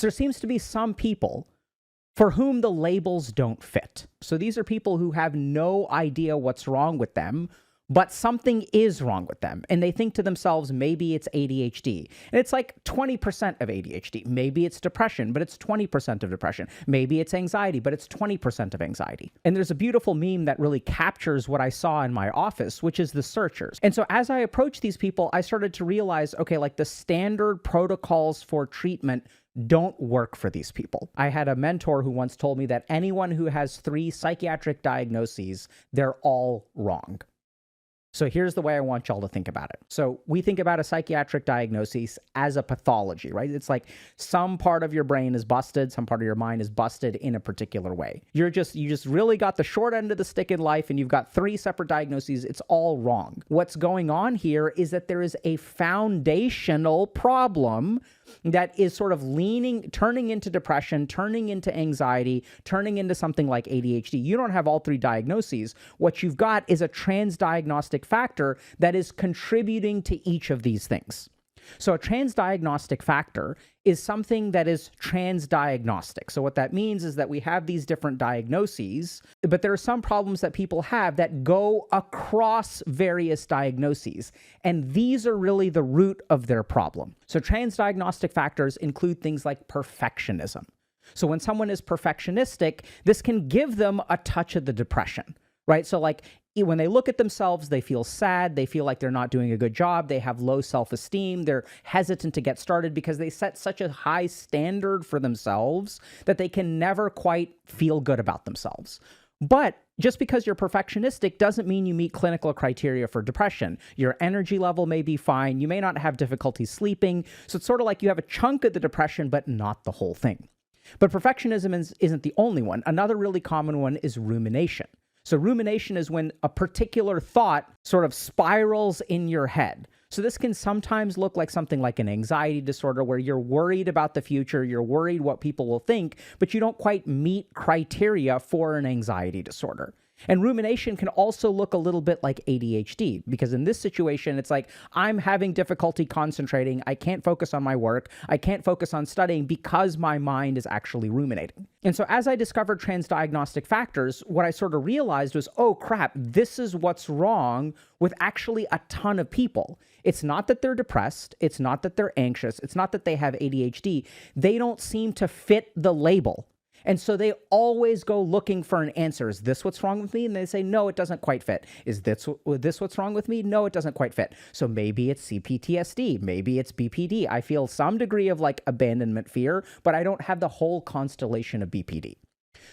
So there seems to be some people for whom the labels don't fit. So these are people who have no idea what's wrong with them, but something is wrong with them. And they think to themselves, maybe it's ADHD. And it's like 20% of ADHD. Maybe it's depression, but it's 20% of depression. Maybe it's anxiety, but it's 20% of anxiety. And there's a beautiful meme that really captures what I saw in my office, which is the searchers. And so as I approached these people, I started to realize, okay, like the standard protocols for treatment don't work for these people. I had a mentor who once told me that anyone who has 3 psychiatric diagnoses, they're all wrong. So here's the way I want y'all to think about it. So we think about a psychiatric diagnosis as a pathology, right? It's like some part of your brain is busted, some part of your mind is busted in a particular way. You just really got the short end of the stick in life and you've got 3 separate diagnoses. It's all wrong. What's going on here is that there is a foundational problem that is sort of turning into depression, turning into anxiety, turning into something like ADHD. You don't have all 3 diagnoses. What you've got is a trans-diagnostic factor that is contributing to each of these things. So a trans-diagnostic factor is something that is trans-diagnostic. So what that means is that we have these different diagnoses, but there are some problems that people have that go across various diagnoses. And these are really the root of their problem. So trans-diagnostic factors include things like perfectionism. So when someone is perfectionistic, this can give them a touch of the depression, right? So like when they look at themselves, they feel sad, they feel like they're not doing a good job, they have low self-esteem, they're hesitant to get started because they set such a high standard for themselves that they can never quite feel good about themselves. But just because you're perfectionistic doesn't mean you meet clinical criteria for depression. Your energy level may be fine, you may not have difficulty sleeping, so it's sort of like you have a chunk of the depression, but not the whole thing. But perfectionism isn't the only one. Another really common one is rumination. So rumination is when a particular thought sort of spirals in your head. So this can sometimes look like something like an anxiety disorder where you're worried about the future, you're worried what people will think, but you don't quite meet criteria for an anxiety disorder. And rumination can also look a little bit like ADHD, because in this situation, it's like, I'm having difficulty concentrating, I can't focus on my work, I can't focus on studying because my mind is actually ruminating. And so as I discovered trans-diagnostic factors, what I sort of realized was, oh crap, this is what's wrong with actually a ton of people. It's not that they're depressed, it's not that they're anxious, it's not that they have ADHD, they don't seem to fit the label. And so they always go looking for an answer. Is this what's wrong with me? And they say, no, it doesn't quite fit. Is this what's wrong with me? No, it doesn't quite fit. So maybe it's CPTSD. Maybe it's BPD. I feel some degree of like abandonment fear, but I don't have the whole constellation of BPD.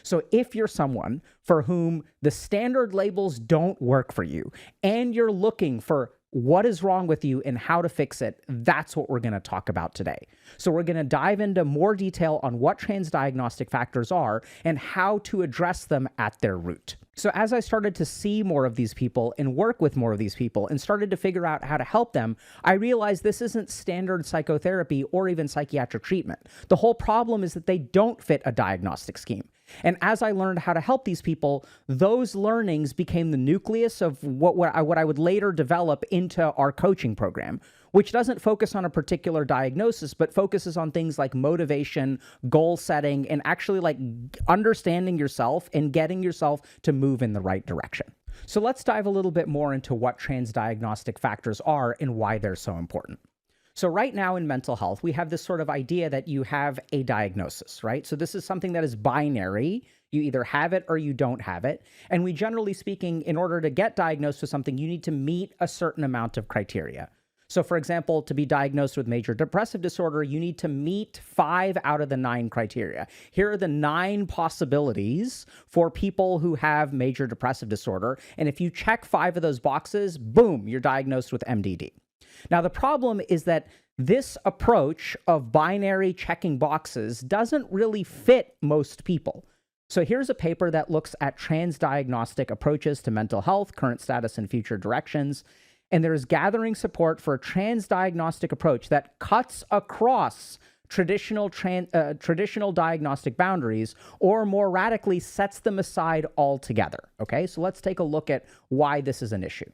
So if you're someone for whom the standard labels don't work for you and you're looking for what is wrong with you and how to fix it, that's what we're going to talk about today. So we're going to dive into more detail on what trans-diagnostic factors are and how to address them at their root. So as I started to see more of these people and work with more of these people and started to figure out how to help them, I realized this isn't standard psychotherapy or even psychiatric treatment. The whole problem is that they don't fit a diagnostic scheme. And as I learned how to help these people, those learnings became the nucleus of what I would later develop into our coaching program, which doesn't focus on a particular diagnosis, but focuses on things like motivation, goal setting, and actually like understanding yourself and getting yourself to move in the right direction. So let's dive a little bit more into what trans-diagnostic factors are and why they're so important. So right now in mental health, we have this sort of idea that you have a diagnosis, right? So this is something that is binary. You either have it or you don't have it. And we generally speaking, in order to get diagnosed with something, you need to meet a certain amount of criteria. So for example, to be diagnosed with major depressive disorder, you need to meet 5 out of the 9 criteria. Here are the 9 possibilities for people who have major depressive disorder. And if you check 5 of those boxes, boom, you're diagnosed with MDD. Now, the problem is that this approach of binary checking boxes doesn't really fit most people. So here's a paper that looks at trans-diagnostic approaches to mental health, current status, and future directions. And there is gathering support for a trans-diagnostic approach that cuts across traditional diagnostic boundaries, or more radically sets them aside altogether. Okay, so let's take a look at why this is an issue.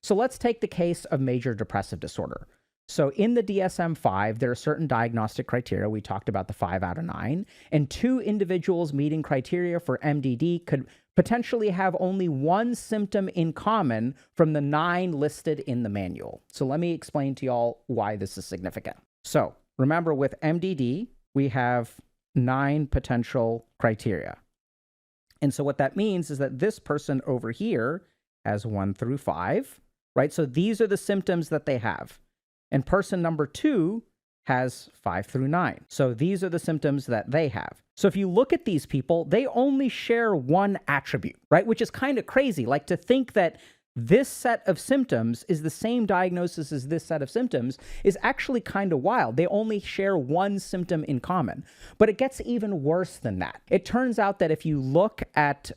So let's take the case of major depressive disorder. So in the DSM-5, there are certain diagnostic criteria. We talked about the 5 out of 9, and 2 individuals meeting criteria for MDD could potentially have only one symptom in common from the 9 listed in the manual. So let me explain to y'all why this is significant. So remember, with MDD, we have 9 potential criteria. And so what that means is that this person over here has 1 through 5, right? So these are the symptoms that they have. And person number 2 has 5 through 9. So these are the symptoms that they have. So if you look at these people, they only share one attribute, right? Which is kind of crazy. Like, to think that this set of symptoms is the same diagnosis as this set of symptoms is actually kind of wild. They only share one symptom in common. But it gets even worse than that. It turns out that if you look at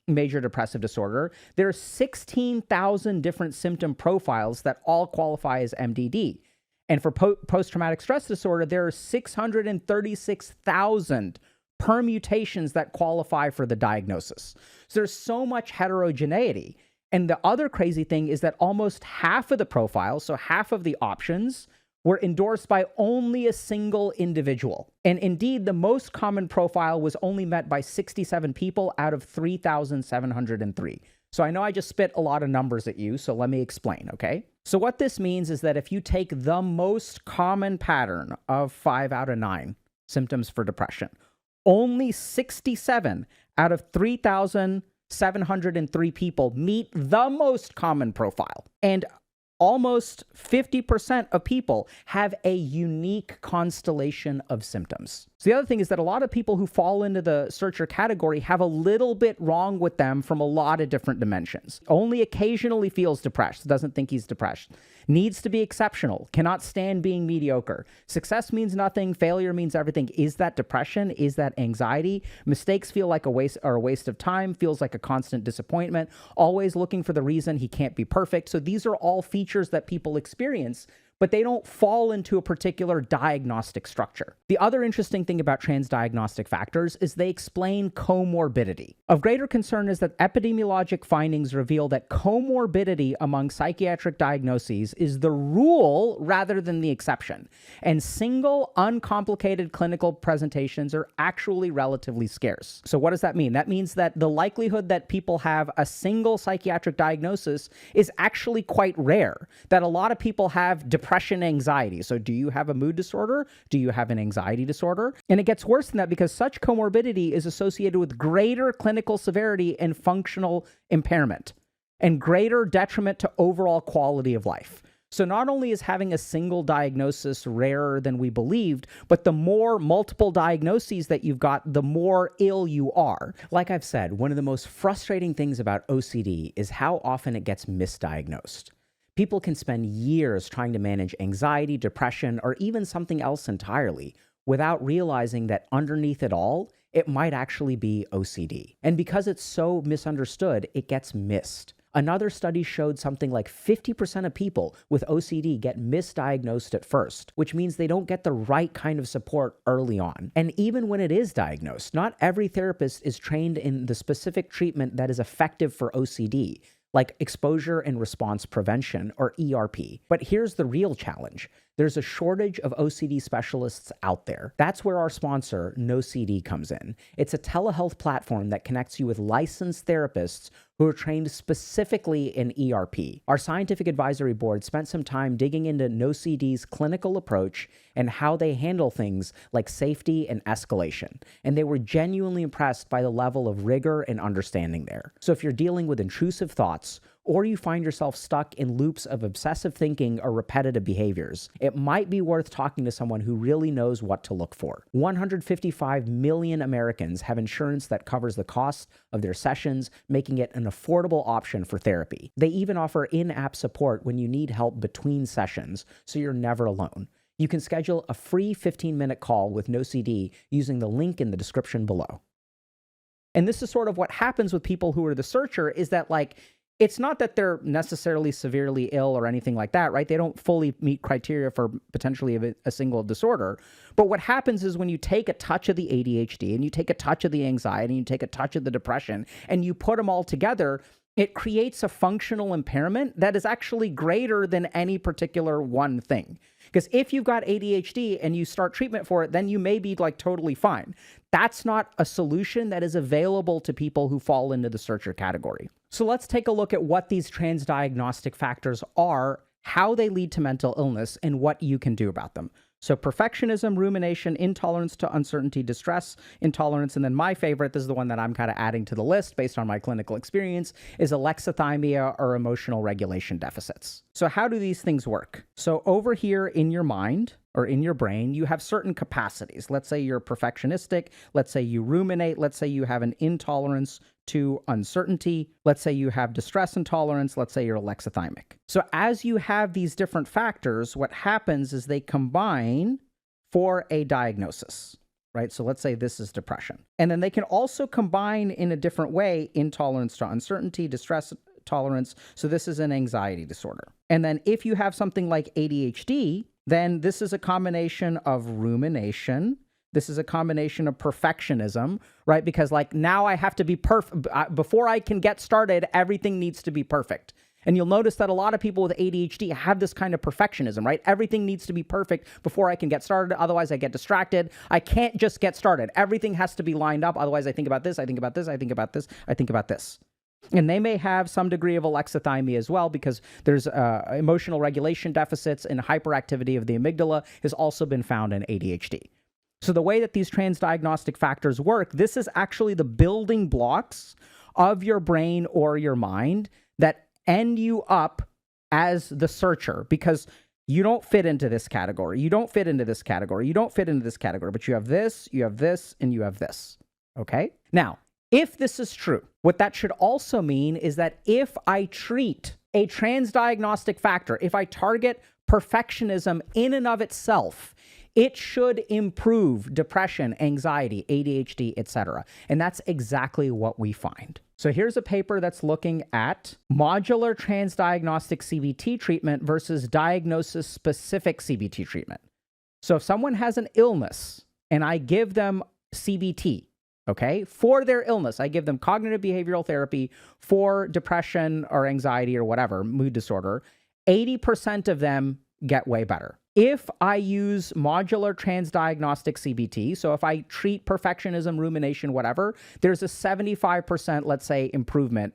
major depressive disorder, there are 16,000 different symptom profiles that all qualify as MDD. And for post-traumatic stress disorder, there are 636,000 permutations that qualify for the diagnosis. So there's so much heterogeneity. And the other crazy thing is that almost half of the profiles, so half of the options, were endorsed by only a single individual. And indeed, the most common profile was only met by 67 people out of 3,703. So I know I just spit a lot of numbers at you, so let me explain, okay? So what this means is that if you take the most common pattern of 5 out of 9 symptoms for depression, only 67 out of 3,703 people meet the most common profile. And almost 50% of people have a unique constellation of symptoms. So the other thing is that a lot of people who fall into the searcher category have a little bit wrong with them from a lot of different dimensions. Only occasionally feels depressed, doesn't think he's depressed. Needs to be exceptional, cannot stand being mediocre. Success means nothing, failure means everything. Is that depression? Is that anxiety? Mistakes feel like a waste of time, feels like a constant disappointment, always looking for the reason he can't be perfect. So these are all features that people experience, but they don't fall into a particular diagnostic structure. The other interesting thing about trans-diagnostic factors is they explain comorbidity. Of greater concern is that epidemiologic findings reveal that comorbidity among psychiatric diagnoses is the rule rather than the exception, and single, uncomplicated clinical presentations are actually relatively scarce. So what does that mean? That means that the likelihood that people have a single psychiatric diagnosis is actually quite rare, that a lot of people have depression, anxiety. So do you have a mood disorder? Do you have an anxiety disorder? And it gets worse than that because such comorbidity is associated with greater clinical severity and functional impairment and greater detriment to overall quality of life. So not only is having a single diagnosis rarer than we believed, but the more multiple diagnoses that you've got, the more ill you are. Like I've said, one of the most frustrating things about OCD is how often it gets misdiagnosed. People can spend years trying to manage anxiety, depression, or even something else entirely without realizing that underneath it all, it might actually be OCD. And because it's so misunderstood, it gets missed. Another study showed something like 50% of people with OCD get misdiagnosed at first, which means they don't get the right kind of support early on. And even when it is diagnosed, not every therapist is trained in the specific treatment that is effective for OCD, like exposure and response prevention, or ERP. But here's the real challenge. There's a shortage of OCD specialists out there. That's where our sponsor, NoCD, comes in. It's a telehealth platform that connects you with licensed therapists who are trained specifically in ERP. Our scientific advisory board spent some time digging into NoCD's clinical approach and how they handle things like safety and escalation. And they were genuinely impressed by the level of rigor and understanding there. So if you're dealing with intrusive thoughts, or you find yourself stuck in loops of obsessive thinking or repetitive behaviors, it might be worth talking to someone who really knows what to look for. 155 million Americans have insurance that covers the cost of their sessions, making it an affordable option for therapy. They even offer in-app support when you need help between sessions, so you're never alone. You can schedule a free 15-minute call with NoCD using the link in the description below. And this is sort of what happens with people who are the searcher, is that, like, it's not that they're necessarily severely ill or anything like that, right? They don't fully meet criteria for potentially a single disorder. But what happens is when you take a touch of the ADHD and you take a touch of the anxiety and you take a touch of the depression and you put them all together, it creates a functional impairment that is actually greater than any particular one thing. Because if you've got ADHD and you start treatment for it, then you may be like totally fine. That's not a solution that is available to people who fall into the searcher category. So let's take a look at what these trans-diagnostic factors are, how they lead to mental illness, and what you can do about them. So perfectionism, rumination, intolerance to uncertainty, distress, intolerance, and then my favorite, this is the one that I'm kind of adding to the list based on my clinical experience, is alexithymia or emotional regulation deficits. So how do these things work? So over here in your mind or in your brain, you have certain capacities. Let's say you're perfectionistic. Let's say you ruminate. Let's say you have an intolerance to uncertainty. Let's say you have distress intolerance. Let's say you're alexithymic. So as you have these different factors, what happens is they combine for a diagnosis, right? So let's say this is depression. And then they can also combine in a different way, intolerance to uncertainty, distress tolerance. So this is an anxiety disorder. And then if you have something like ADHD, then this is a combination of rumination. This is a combination of perfectionism, right? Because like now I have to be perfect. Before I can get started, everything needs to be perfect. And you'll notice that a lot of people with ADHD have this kind of perfectionism, right? Everything needs to be perfect before I can get started. Otherwise, I get distracted. I can't just get started. Everything has to be lined up. Otherwise, I think about this, I think about this, I think about this, I think about this. And they may have some degree of alexithymia as well, because there's emotional regulation deficits, and hyperactivity of the amygdala has also been found in ADHD. So the way that these trans-diagnostic factors work, this is actually the building blocks of your brain or your mind that end you up as the searcher, because you don't fit into this category. You don't fit into this category. You don't fit into this category, but you have this, and you have this. Okay? Now, if this is true, what that should also mean is that if I treat a trans-diagnostic factor, if I target perfectionism in and of itself, it should improve depression, anxiety, ADHD, etc. And that's exactly what we find. So here's a paper that's looking at modular trans-diagnostic CBT treatment versus diagnosis-specific CBT treatment. So if someone has an illness and I give them CBT, okay, for their illness, I give them cognitive behavioral therapy for depression or anxiety or whatever, mood disorder, 80% of them get way better. If I use modular trans-diagnostic CBT, so if I treat perfectionism, rumination, whatever, there's a 75%, let's say, improvement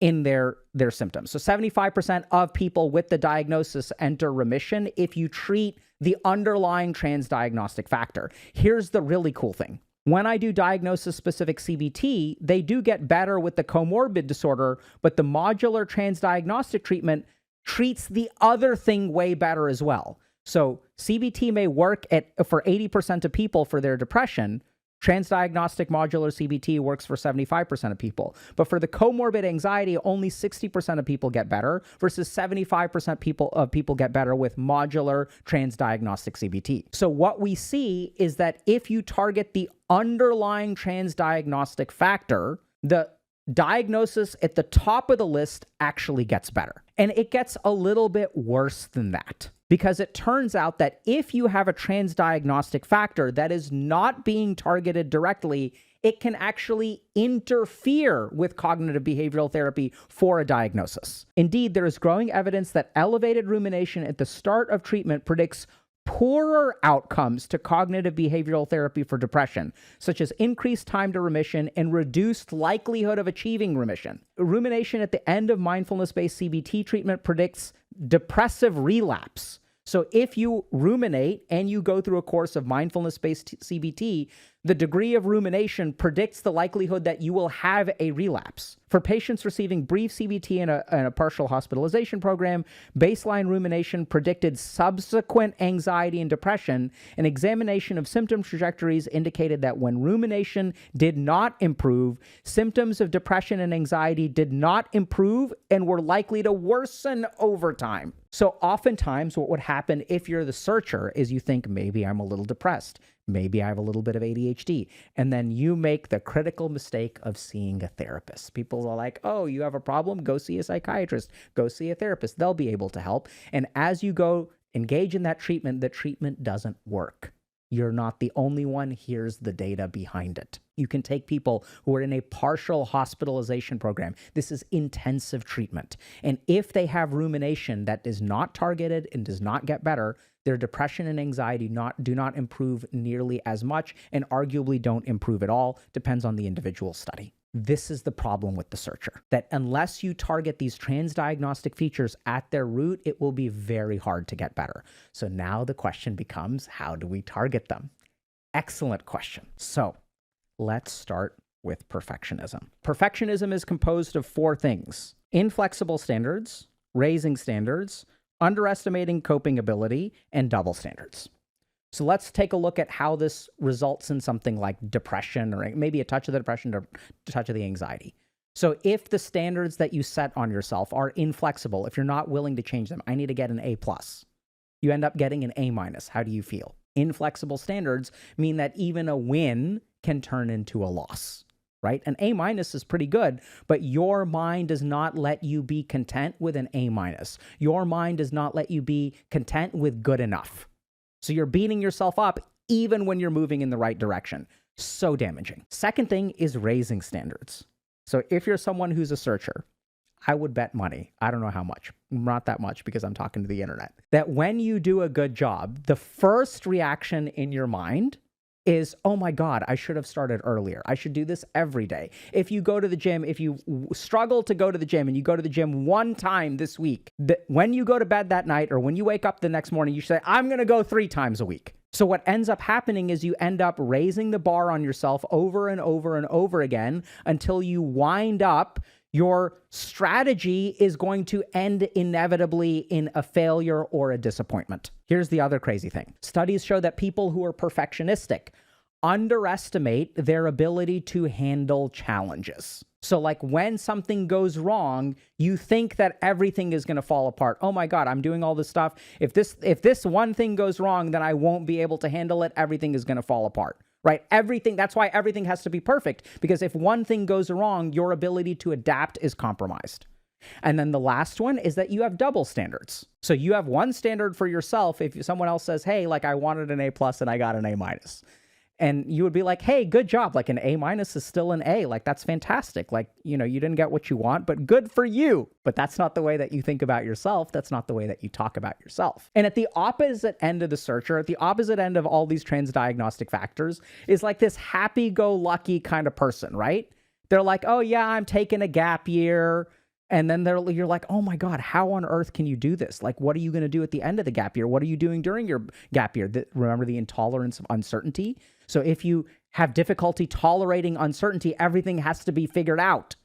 in their symptoms. So 75% of people with the diagnosis enter remission if you treat the underlying trans-diagnostic factor. Here's the really cool thing. When I do diagnosis-specific CBT, they do get better with the comorbid disorder, but the modular trans-diagnostic treatment treats the other thing way better as well. So CBT may work for 80% of people for their depression. Trans-diagnostic modular CBT works for 75% of people. But for the comorbid anxiety, only 60% of people get better versus 75% of people get better with modular trans-diagnostic CBT. So what we see is that if you target the underlying trans-diagnostic factor, the diagnosis at the top of the list actually gets better. And it gets a little bit worse than that, because it turns out that if you have a trans-diagnostic factor that is not being targeted directly, it can actually interfere with cognitive behavioral therapy for a diagnosis. Indeed, there is growing evidence that elevated rumination at the start of treatment predicts poorer outcomes to cognitive behavioral therapy for depression, such as increased time to remission and reduced likelihood of achieving remission. Rumination at the end of mindfulness-based CBT treatment predicts depressive relapse. So if you ruminate and you go through a course of mindfulness-based CBT, the degree of rumination predicts the likelihood that you will have a relapse. For patients receiving brief CBT in a partial hospitalization program, baseline rumination predicted subsequent anxiety and depression. An examination of symptom trajectories indicated that when rumination did not improve, symptoms of depression and anxiety did not improve and were likely to worsen over time. So oftentimes what would happen if you're the searcher is you think, maybe I'm a little depressed. Maybe I have a little bit of ADHD. And then you make the critical mistake of seeing a therapist. People are like, oh, you have a problem? Go see a psychiatrist. Go see a therapist. They'll be able to help. And as you go engage in that treatment, the treatment doesn't work. You're not the only one. Here's the data behind it. You can take people who are in a partial hospitalization program. This is intensive treatment. And if they have rumination that is not targeted and does not get better, their depression and anxiety do not improve nearly as much and arguably don't improve at all. Depends on the individual study. This is the problem with the searcher, that unless you target these trans-diagnostic features at their root, it will be very hard to get better. So now the question becomes, how do we target them? Excellent question. So let's start with perfectionism. Perfectionism is composed of 4 things: inflexible standards, raising standards, underestimating coping ability, and double standards. So let's take a look at how this results in something like depression, or maybe a touch of the depression or a touch of the anxiety. So if the standards that you set on yourself are inflexible, if you're not willing to change them, I need to get an A+. You end up getting an A-. How do you feel? Inflexible standards mean that even a win can turn into a loss, right? An A- is pretty good, but your mind does not let you be content with an A-. Your mind does not let you be content with good enough. So you're beating yourself up even when you're moving in the right direction. So damaging. Second thing is raising standards. So if you're someone who's a searcher, I would bet money, I don't know how much, not that much because I'm talking to the internet, that when you do a good job, the first reaction in your mind is, oh my God, I should have started earlier. I should do this every day. If you go to the gym, if you struggle to go to the gym and you go to the gym one time this week, when you go to bed that night or when you wake up the next morning, you say, I'm going to go 3 times a week. So what ends up happening is you end up raising the bar on yourself over and over and over again until you wind up your strategy is going to end inevitably in a failure or a disappointment. Here's the other crazy thing. Studies show that people who are perfectionistic underestimate their ability to handle challenges. So like when something goes wrong, you think that everything is going to fall apart. Oh my God, I'm doing all this stuff. If this one thing goes wrong, then I won't be able to handle it. Everything is going to fall apart. Right? Everything, that's why everything has to be perfect, because if one thing goes wrong, your ability to adapt is compromised. And then the last one is that you have double standards. So you have one standard for yourself. If someone else says, hey, like I wanted an A+ and I got an A-. And you would be like, hey, good job. Like an A- is still an A. Like that's fantastic. Like, you know, you didn't get what you want, but good for you. But that's not the way that you think about yourself. That's not the way that you talk about yourself. And at the opposite end of the searcher, at the opposite end of all these trans-diagnostic factors is like this happy-go-lucky kind of person, right? They're like, oh yeah, I'm taking a gap year. And then you're like, oh my God, how on earth can you do this? Like, what are you going to do at the end of the gap year? What are you doing during your gap year? Remember the intolerance of uncertainty? So if you have difficulty tolerating uncertainty, everything has to be figured out.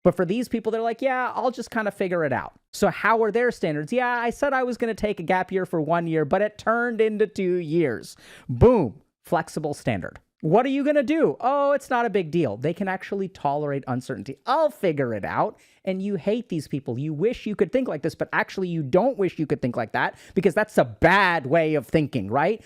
But for these people, they're like, yeah, I'll just kind of figure it out. So how are their standards? Yeah, I said I was going to take a gap year for 1 year, but it turned into 2 years. Boom, flexible standard. What are you going to do? Oh, it's not a big deal. They can actually tolerate uncertainty. I'll figure it out. And you hate these people. You wish you could think like this, but actually you don't wish you could think like that because that's a bad way of thinking, right?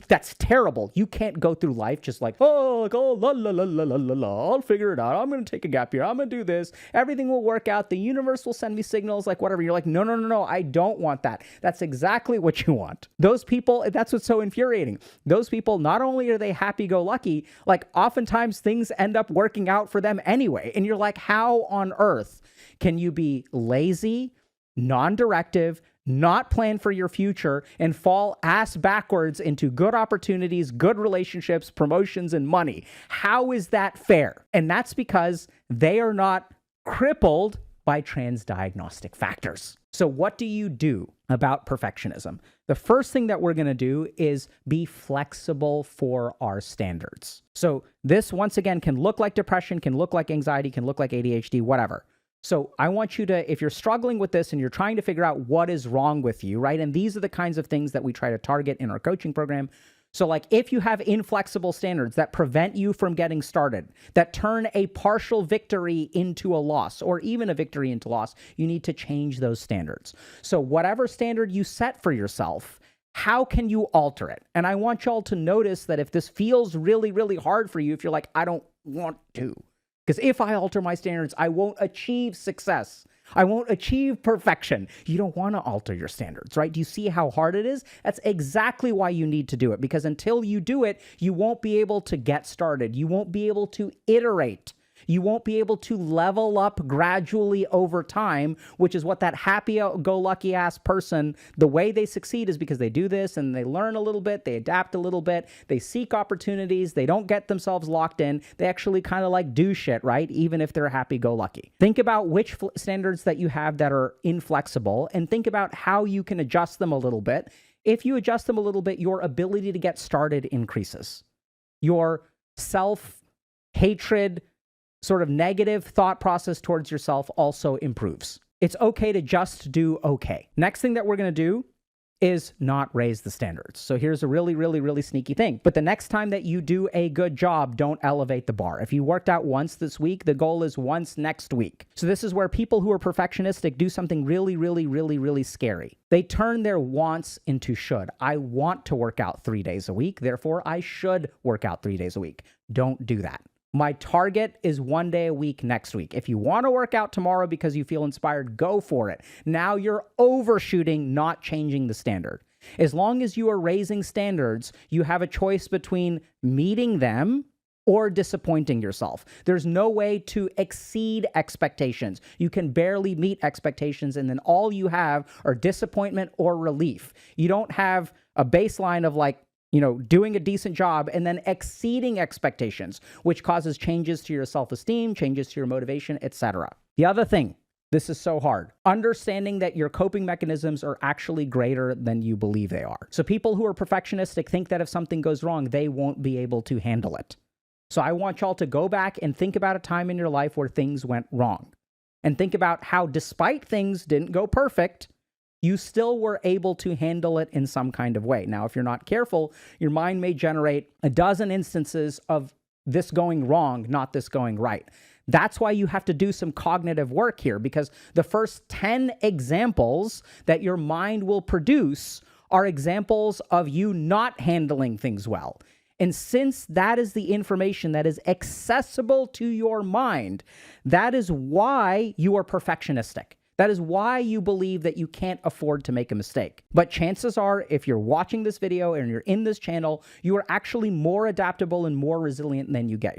That's terrible. You can't go through life just like, oh, la, la, la, la, la, la, la. I'll figure it out. I'm going to take a gap year. I'm going to do this. Everything will work out. The universe will send me signals, like whatever. You're like, no, no, no, no. I don't want that. That's exactly what you want. Those people, that's what's so infuriating. Those people, not only are they happy-go-lucky, like oftentimes things end up working out for them anyway. And you're like, how on earth can you be lazy, non-directive, not plan for your future, and fall ass backwards into good opportunities, good relationships, promotions, and money? How is that fair? And that's because they are not crippled by trans-diagnostic factors. So what do you do about perfectionism? The first thing that we're going to do is be flexible for our standards. So this, once again, can look like depression, can look like anxiety, can look like ADHD, whatever. So I want you to, if you're struggling with this and you're trying to figure out what is wrong with you, right? And these are the kinds of things that we try to target in our coaching program. So like if you have inflexible standards that prevent you from getting started, that turn a partial victory into a loss or even a victory into loss, you need to change those standards. So whatever standard you set for yourself, how can you alter it? And I want y'all to notice that if this feels really, really hard for you, if you're like, I don't want to, because if I alter my standards, I won't achieve success. I won't achieve perfection. You don't want to alter your standards, right? Do you see how hard it is? That's exactly why you need to do it, because until you do it, you won't be able to get started. You won't be able to iterate. You won't be able to level up gradually over time, which is what that happy-go-lucky ass person, the way they succeed is because they do this and they learn a little bit, they adapt a little bit, they seek opportunities, they don't get themselves locked in, they actually kind of like do shit, right? Even if they're happy-go-lucky. Think about which standards that you have that are inflexible and think about how you can adjust them a little bit. If you adjust them a little bit, your ability to get started increases. Your self-hatred, sort of negative thought process towards yourself also improves. It's okay to just do okay. Next thing that we're going to do is not raise the standards. So here's a really, really, really sneaky thing. But the next time that you do a good job, don't elevate the bar. If you worked out once this week, the goal is once next week. So this is where people who are perfectionistic do something really, really, really, really scary. They turn their wants into should. I want to work out 3 days a week, therefore I should work out 3 days a week. Don't do that. My target is 1 day a week next week. If you want to work out tomorrow because you feel inspired, go for it. Now you're overshooting, not changing the standard. As long as you are raising standards, you have a choice between meeting them or disappointing yourself. There's no way to exceed expectations. You can barely meet expectations, and then all you have are disappointment or relief. You don't have a baseline of like, doing a decent job and then exceeding expectations, which causes changes to your self-esteem, changes to your motivation, etc. The other thing, this is so hard, understanding that your coping mechanisms are actually greater than you believe they are. So people who are perfectionistic think that if something goes wrong, they won't be able to handle it. So I want y'all to go back and think about a time in your life where things went wrong. And think about how, despite things didn't go perfect, you still were able to handle it in some kind of way. Now, if you're not careful, your mind may generate a dozen instances of this going wrong, not this going right. That's why you have to do some cognitive work here, because the first 10 examples that your mind will produce are examples of you not handling things well. And since that is the information that is accessible to your mind, that is why you are perfectionistic. That is why you believe that you can't afford to make a mistake. But chances are, if you're watching this video and you're in this channel, you are actually more adaptable and more resilient than you give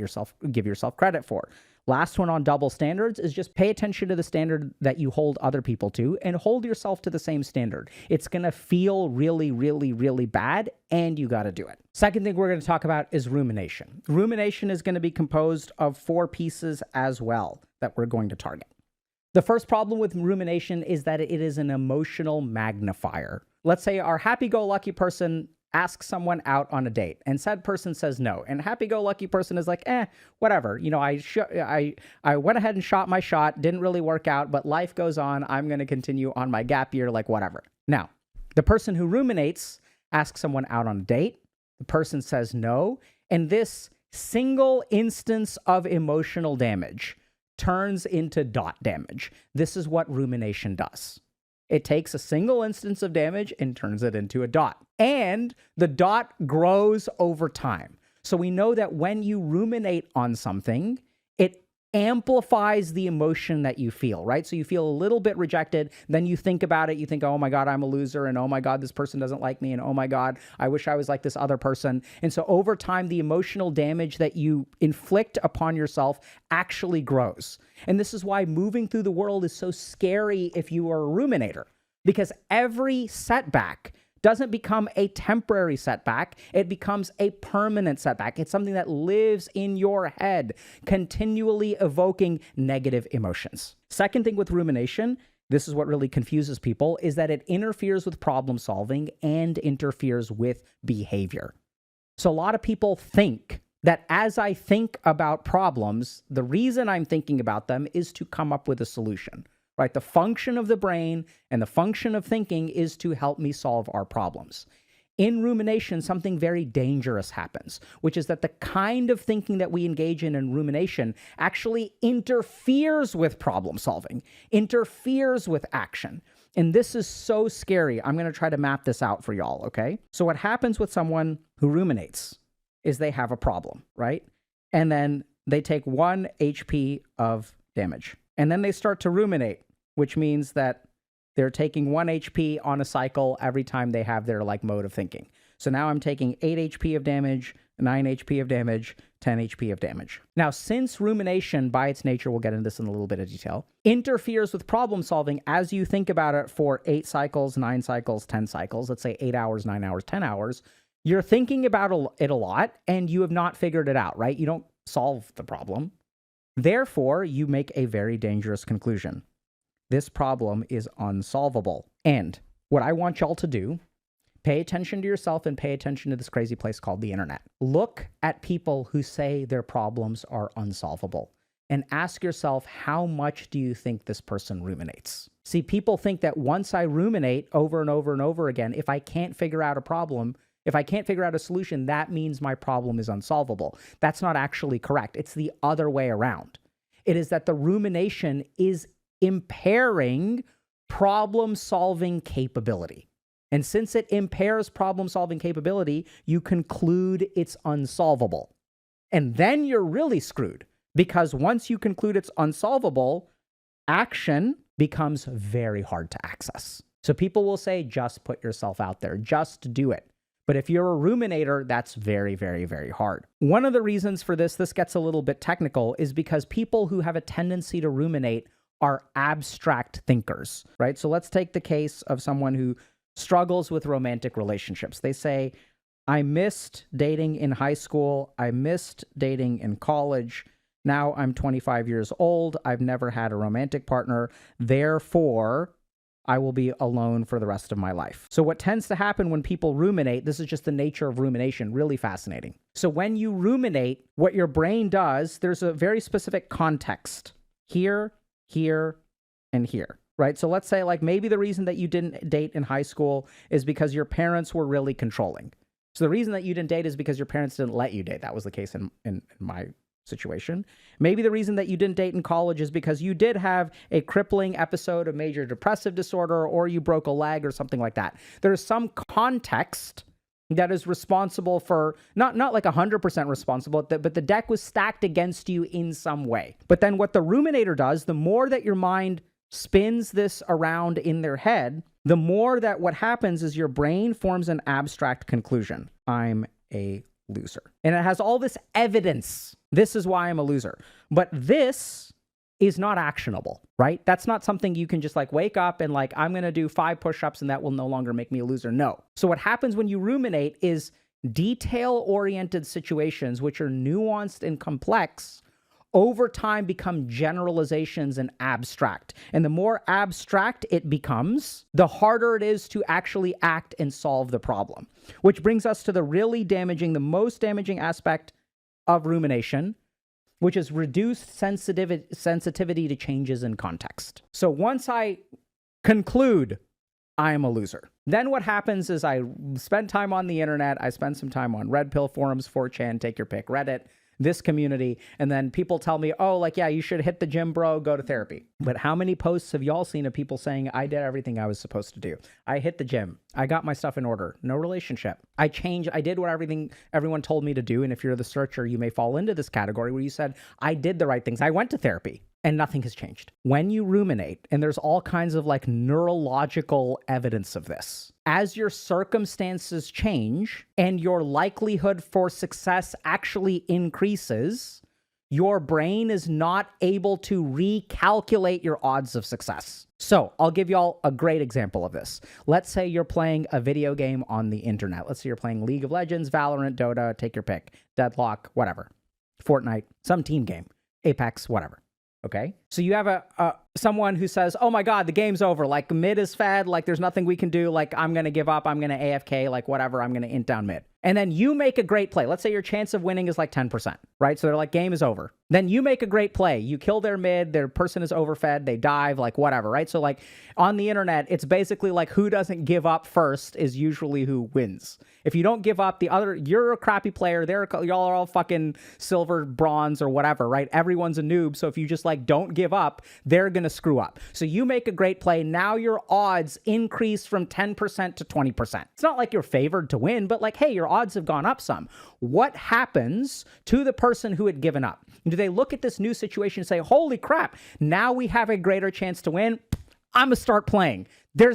yourself credit for. Last one on double standards is just pay attention to the standard that you hold other people to and hold yourself to the same standard. It's going to feel really, really, really bad, and you got to do it. Second thing we're going to talk about is rumination. Rumination is going to be composed of 4 pieces as well that we're going to target. The first problem with rumination is that it is an emotional magnifier. Let's say our happy-go-lucky person asks someone out on a date, and said person says no. And happy-go-lucky person is like, whatever. I went ahead and shot my shot, didn't really work out, but life goes on. I'm going to continue on my gap year, like whatever. Now, the person who ruminates asks someone out on a date. The person says no. And this single instance of emotional damage turns into dot damage. This is what rumination does. It takes a single instance of damage and turns it into a dot. And the dot grows over time. So we know that when you ruminate on something, it amplifies the emotion that you feel, right? So you feel a little bit rejected, then you think about it, you think, oh my God, I'm a loser, and oh my God, this person doesn't like me, and oh my God, I wish I was like this other person. And so over time, the emotional damage that you inflict upon yourself actually grows. And this is why moving through the world is so scary if you are a ruminator, because every setback doesn't become a temporary setback. It becomes a permanent setback. It's something that lives in your head, continually evoking negative emotions. Second thing with rumination, this is what really confuses people, is that it interferes with problem solving and interferes with behavior. So a lot of people think that as I think about problems, the reason I'm thinking about them is to come up with a solution. Right? The function of the brain and the function of thinking is to help me solve our problems. In rumination, something very dangerous happens, which is that the kind of thinking that we engage in rumination actually interferes with problem solving, interferes with action. And this is so scary. I'm going to try to map this out for y'all, okay? So what happens with someone who ruminates is they have a problem, right? And then they take 1 HP of damage. And then they start to ruminate which means that they're taking 1 HP on a cycle every time they have their like mode of thinking. So now I'm taking 8 HP of damage, 9 HP of damage, 10 HP of damage. Now, since rumination by its nature, we'll get into this in a little bit of detail, interferes with problem solving as you think about it for 8 cycles, 9 cycles, 10 cycles, let's say 8 hours, 9 hours, 10 hours, you're thinking about it a lot and you have not figured it out, right? You don't solve the problem. Therefore, you make a very dangerous conclusion. This problem is unsolvable. And what I want y'all to do, pay attention to yourself and pay attention to this crazy place called the internet. Look at people who say their problems are unsolvable and ask yourself, how much do you think this person ruminates? See, people think that once I ruminate over and over and over again, if I can't figure out a problem, if I can't figure out a solution, that means my problem is unsolvable. That's not actually correct. It's the other way around. It is that the rumination is impairing problem-solving capability. And since it impairs problem-solving capability, you conclude it's unsolvable. And then you're really screwed, because once you conclude it's unsolvable, action becomes very hard to access. So people will say, just put yourself out there, just do it. But if you're a ruminator, that's very, very, very hard. One of the reasons for this gets a little bit technical, is because people who have a tendency to ruminate are abstract thinkers, right? So let's take the case of someone who struggles with romantic relationships. They say, I missed dating in high school. I missed dating in college. Now I'm 25 years old. I've never had a romantic partner. Therefore, I will be alone for the rest of my life. So what tends to happen when people ruminate, this is just the nature of rumination, really fascinating. So when you ruminate, what your brain does, there's a very specific context here, here, and here, right? So let's say like maybe the reason that you didn't date in high school is because your parents were really controlling. So the reason that you didn't date is because your parents didn't let you date. That was the case in my situation. Maybe the reason that you didn't date in college is because you did have a crippling episode of major depressive disorder, or you broke a leg or something like that. There is some context that is responsible for, not like 100% responsible, but the deck was stacked against you in some way. But then what the ruminator does, the more that your mind spins this around in their head, the more that what happens is your brain forms an abstract conclusion. I'm a loser. And it has all this evidence. This is why I'm a loser. But this is not actionable, right? That's not something you can just like wake up and like, I'm going to do 5 push-ups and that will no longer make me a loser. No. So what happens when you ruminate is detail-oriented situations, which are nuanced and complex, over time become generalizations and abstract. And the more abstract it becomes, the harder it is to actually act and solve the problem. Which brings us to the really damaging, the most damaging aspect of rumination, which is reduced sensitivity to changes in context. So once I conclude I am a loser, then what happens is I spend time on the internet, I spend some time on Red Pill forums, 4chan, take your pick, Reddit, this community, and then people tell me, oh, like, yeah, you should hit the gym, bro, go to therapy. But how many posts have y'all seen of people saying, I did everything I was supposed to do? I hit the gym. I got my stuff in order. No relationship. I changed. I did what everyone told me to do. And if you're the searcher, you may fall into this category where you said, I did the right things. I went to therapy. And nothing has changed. When you ruminate, and there's all kinds of like neurological evidence of this, as your circumstances change and your likelihood for success actually increases, your brain is not able to recalculate your odds of success. So I'll give y'all a great example of this. Let's say you're playing a video game on the internet. Let's say you're playing League of Legends, Valorant, Dota, take your pick, Deadlock, whatever, Fortnite, some team game, Apex, whatever. Okay, so you have someone who says, oh my God, the game's over. Like mid is fed. Like there's nothing we can do. Like I'm going to give up. I'm going to AFK, like whatever. I'm going to int down mid. And then you make a great play. Let's say your chance of winning is like 10%, right? So they're like, game is over. Then you make a great play. You kill their mid. Their person is overfed. They dive, like whatever, right? So like on the internet, it's basically like who doesn't give up first is usually who wins. If you don't give up, you're a crappy player. Y'all are all fucking silver, bronze, or whatever, right? Everyone's a noob. So if you just like don't give up, they're going to screw up. So you make a great play. Now your odds increase from 10% to 20%. It's not like you're favored to win, but like, hey, your odds have gone up some. What happens to the person who had given up? Do they look at this new situation and say, holy crap, now we have a greater chance to win? I'm gonna start playing.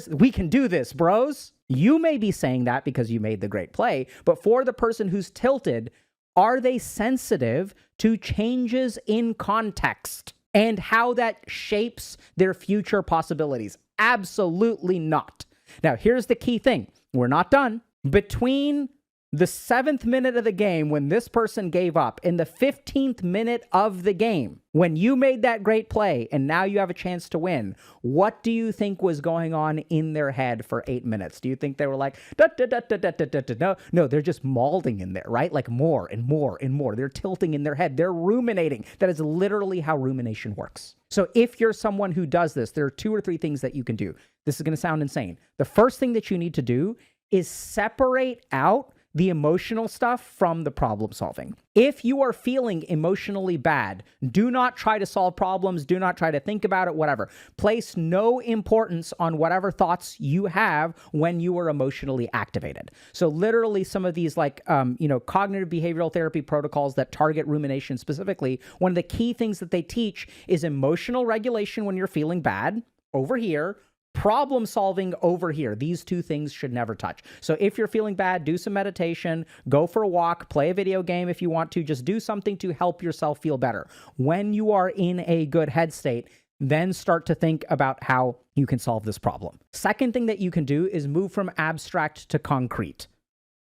We can do this, bros. You may be saying that because you made the great play, but for the person who's tilted, are they sensitive to changes in context and how that shapes their future possibilities? Absolutely not. Now, here's the key thing. We're not done. Between the 7th minute of the game, when this person gave up, and the 15th minute of the game, when you made that great play and now you have a chance to win, what do you think was going on in their head for 8 minutes? Do you think they were like, da, da, da, da, da, da, da, da? No, they're just mauling in there, right? Like more and more and more. They're tilting in their head. They're ruminating. That is literally how rumination works. So if you're someone who does this, there are 2 or 3 things that you can do. This is going to sound insane. The first thing that you need to do is separate out the emotional stuff from the problem solving. If you are feeling emotionally bad, do not try to solve problems. Do not try to think about it, whatever. Place no importance on whatever thoughts you have when you are emotionally activated. So literally some of these cognitive behavioral therapy protocols that target rumination specifically, one of the key things that they teach is emotional regulation when you're feeling bad over here, problem solving over here. These 2 things should never touch. So if you're feeling bad, do some meditation, go for a walk, play a video game if you want to, just do something to help yourself feel better. When you are in a good head state, then start to think about how you can solve this problem. Second thing that you can do is move from abstract to concrete,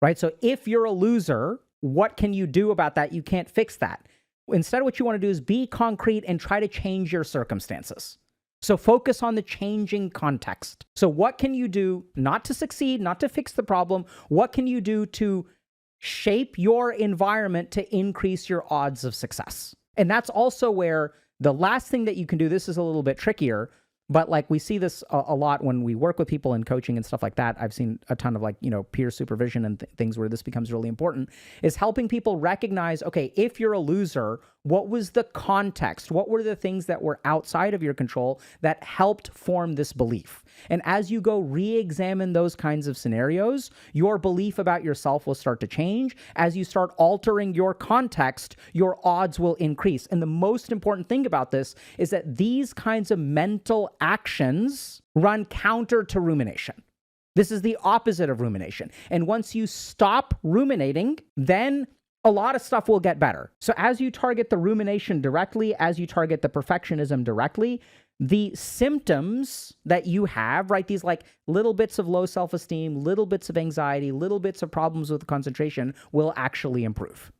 right? So if you're a loser, what can you do about that? You can't fix that. Instead, what you want to do is be concrete and try to change your circumstances. So focus on the changing context. So what can you do not to succeed, not to fix the problem? What can you do to shape your environment to increase your odds of success? And that's also where the last thing that you can do, this is a little bit trickier, but like we see this a lot when we work with people in coaching and stuff like that. I've seen a ton of peer supervision and things where this becomes really important, is helping people recognize, okay, if you're a loser, what was the context? What were the things that were outside of your control that helped form this belief? And as you go re-examine those kinds of scenarios, your belief about yourself will start to change. As you start altering your context, your odds will increase. And the most important thing about this is that these kinds of mental actions run counter to rumination. This is the opposite of rumination. And once you stop ruminating, then a lot of stuff will get better. So as you target the rumination directly, as you target the perfectionism directly, the symptoms that you have, right, these like little bits of low self-esteem, little bits of anxiety, little bits of problems with concentration will actually improve.